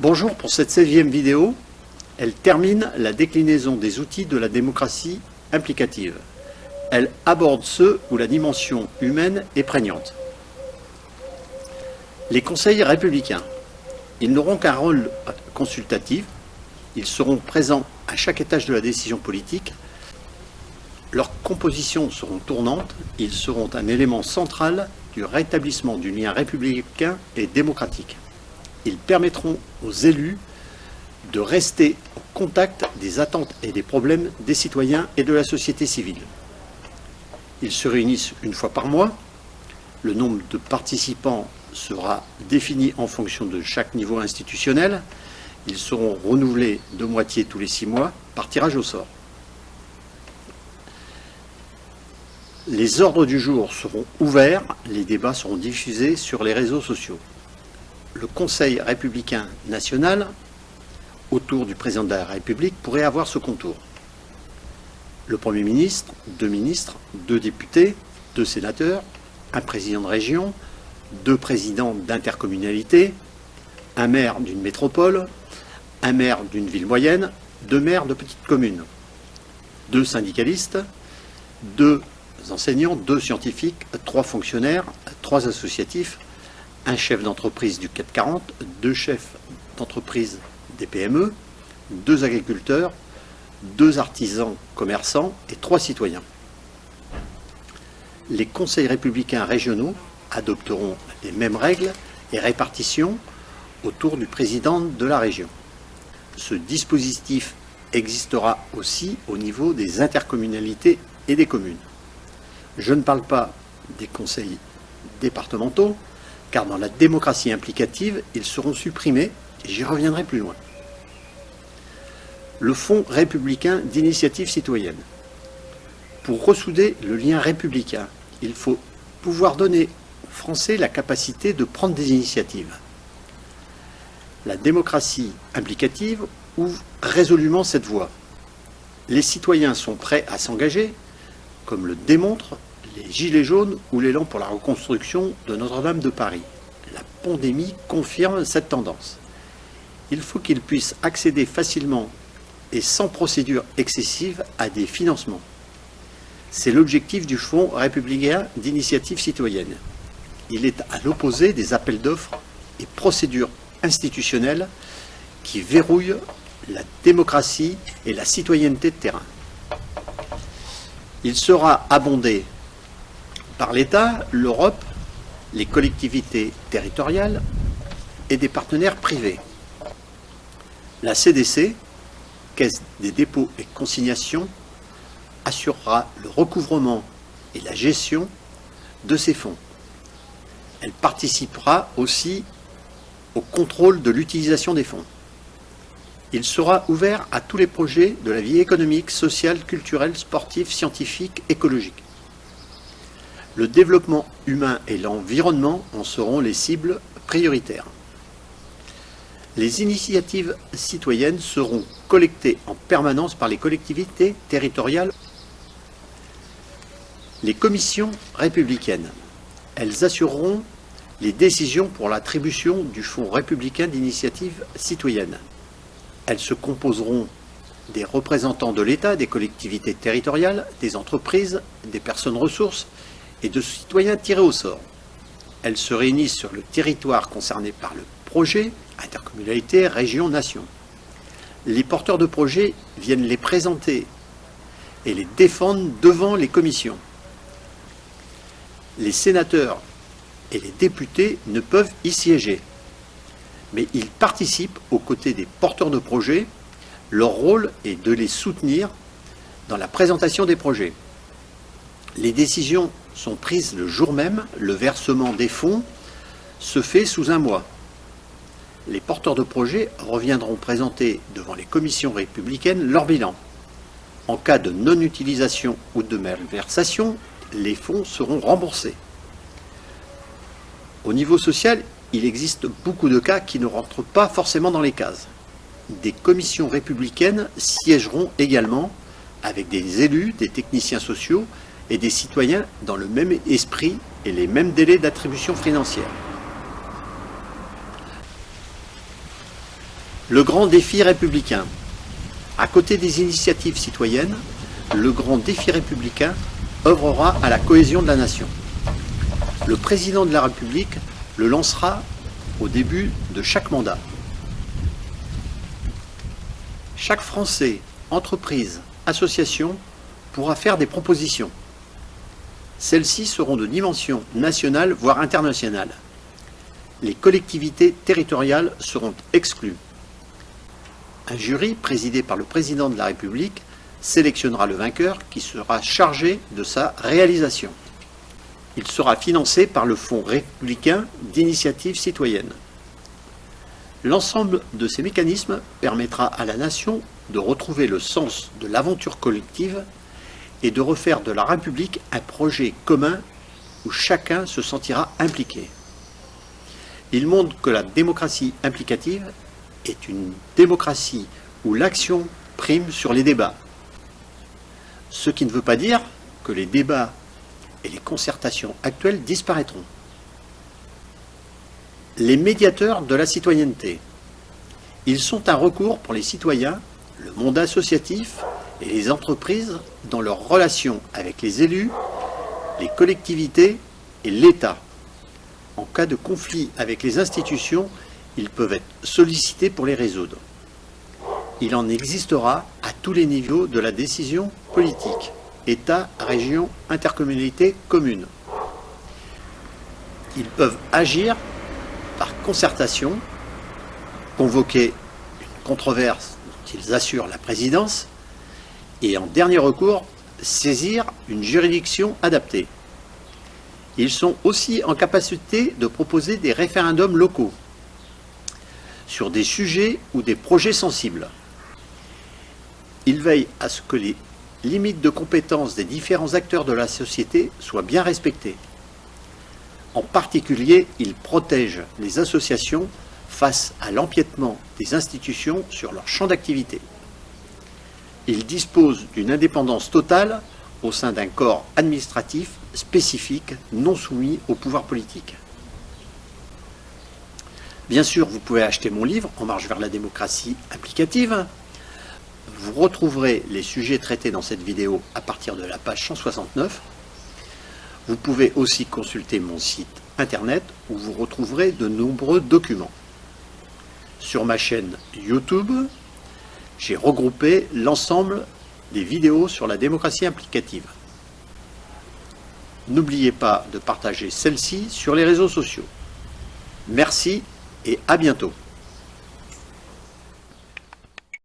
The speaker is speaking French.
Bonjour, pour cette 16e vidéo, elle termine la déclinaison des outils de la démocratie implicative. Elle aborde ceux où la dimension humaine est prégnante. Les conseils républicains, ils n'auront qu'un rôle consultatif, ils seront présents à chaque étage de la décision politique, leurs compositions seront tournantes, ils seront un élément central du rétablissement du lien républicain et démocratique. Ils permettront aux élus de rester au contact des attentes et des problèmes des citoyens et de la société civile. Ils se réunissent une fois par mois. Le nombre de participants sera défini en fonction de chaque niveau institutionnel. Ils seront renouvelés de moitié tous les 6 mois par tirage au sort. Les ordres du jour seront ouverts, les débats seront diffusés sur les réseaux sociaux. Le Conseil républicain national, autour du président de la République, pourrait avoir ce contour. Le Premier ministre, 2 ministres, 2 députés, 2 sénateurs, un président de région, 2 présidents d'intercommunalité, un maire d'une métropole, un maire d'une ville moyenne, 2 maires de petites communes, 2 syndicalistes, 2 enseignants, 2 scientifiques, 3 fonctionnaires, 3 associatifs, un chef d'entreprise du CAC 40, 2 chefs d'entreprise des PME, 2 agriculteurs, 2 artisans commerçants et 3 citoyens. Les conseils républicains régionaux adopteront les mêmes règles et répartitions autour du président de la région. Ce dispositif existera aussi au niveau des intercommunalités et des communes. Je ne parle pas des conseils départementaux, car dans la démocratie implicative, ils seront supprimés, et j'y reviendrai plus loin. Le Fonds républicain d'initiative citoyenne. Pour ressouder le lien républicain, il faut pouvoir donner aux Français la capacité de prendre des initiatives. La démocratie implicative ouvre résolument cette voie. Les citoyens sont prêts à s'engager, comme le démontrent les Gilets jaunes ou l'élan pour la reconstruction de Notre-Dame de Paris. La pandémie confirme cette tendance. Il faut qu'ils puissent accéder facilement et sans procédure excessive à des financements. C'est l'objectif du Fonds républicain d'initiative citoyenne. Il est à l'opposé des appels d'offres et procédures institutionnelles qui verrouillent la démocratie et la citoyenneté de terrain. Il sera abondé par l'État, l'Europe, les collectivités territoriales et des partenaires privés. La CDC, Caisse des dépôts et consignations, assurera le recouvrement et la gestion de ces fonds. Elle participera aussi au contrôle de l'utilisation des fonds. Il sera ouvert à tous les projets de la vie économique, sociale, culturelle, sportive, scientifique, écologique. Le développement humain et l'environnement en seront les cibles prioritaires. Les initiatives citoyennes seront collectées en permanence par les collectivités territoriales. Les commissions républicaines, elles assureront les décisions pour l'attribution du Fonds républicain d'initiative citoyenne. Elles se composeront des représentants de l'État, des collectivités territoriales, des entreprises, des personnes ressources et de citoyens tirés au sort. Elles se réunissent sur le territoire concerné par le projet, intercommunalité, région, nation. Les porteurs de projets viennent les présenter et les défendre devant les commissions. Les sénateurs et les députés ne peuvent y siéger, mais ils participent aux côtés des porteurs de projets. Leur rôle est de les soutenir dans la présentation des projets. Les décisions sont prises le jour même, le versement des fonds se fait sous un mois. Les porteurs de projets reviendront présenter devant les commissions républicaines leur bilan. En cas de non-utilisation ou de malversation, les fonds seront remboursés. Au niveau social, il existe beaucoup de cas qui ne rentrent pas forcément dans les cases. Des commissions républicaines siégeront également avec des élus, des techniciens sociaux et des citoyens dans le même esprit et les mêmes délais d'attribution financière. Le grand défi républicain. À côté des initiatives citoyennes, le grand défi républicain œuvrera à la cohésion de la nation. Le président de la République le lancera au début de chaque mandat. Chaque Français, entreprise, association pourra faire des propositions. Celles-ci seront de dimension nationale, voire internationale. Les collectivités territoriales seront exclues. Un jury présidé par le président de la République sélectionnera le vainqueur qui sera chargé de sa réalisation. Il sera financé par le Fonds républicain d'initiative citoyenne. L'ensemble de ces mécanismes permettra à la nation de retrouver le sens de l'aventure collective et de refaire de la République un projet commun où chacun se sentira impliqué. Il montre que la démocratie implicative est une démocratie où l'action prime sur les débats. Ce qui ne veut pas dire que les débats et les concertations actuelles disparaîtront. Les médiateurs de la citoyenneté. Ils sont un recours pour les citoyens, le monde associatif et les entreprises dans leurs relations avec les élus, les collectivités et l'État. En cas de conflit avec les institutions, ils peuvent être sollicités pour les résoudre. Il en existera à tous les niveaux de la décision politique, État, région, intercommunalité, commune. Ils peuvent agir par concertation, convoquer une controverse dont ils assurent la présidence et en dernier recours, saisir une juridiction adaptée. Ils sont aussi en capacité de proposer des référendums locaux sur des sujets ou des projets sensibles. Ils veillent à ce que les limites de compétences des différents acteurs de la société soient bien respectées. En particulier, ils protègent les associations face à l'empiètement des institutions sur leur champ d'activité. Ils disposent d'une indépendance totale au sein d'un corps administratif spécifique non soumis au pouvoir politique. Bien sûr, vous pouvez acheter mon livre « En marche vers la démocratie applicative ». Vous retrouverez les sujets traités dans cette vidéo à partir de la page 169. Vous pouvez aussi consulter mon site internet où vous retrouverez de nombreux documents. Sur ma chaîne YouTube, j'ai regroupé l'ensemble des vidéos sur la démocratie applicative. N'oubliez pas de partager celle-ci sur les réseaux sociaux. Merci et à bientôt.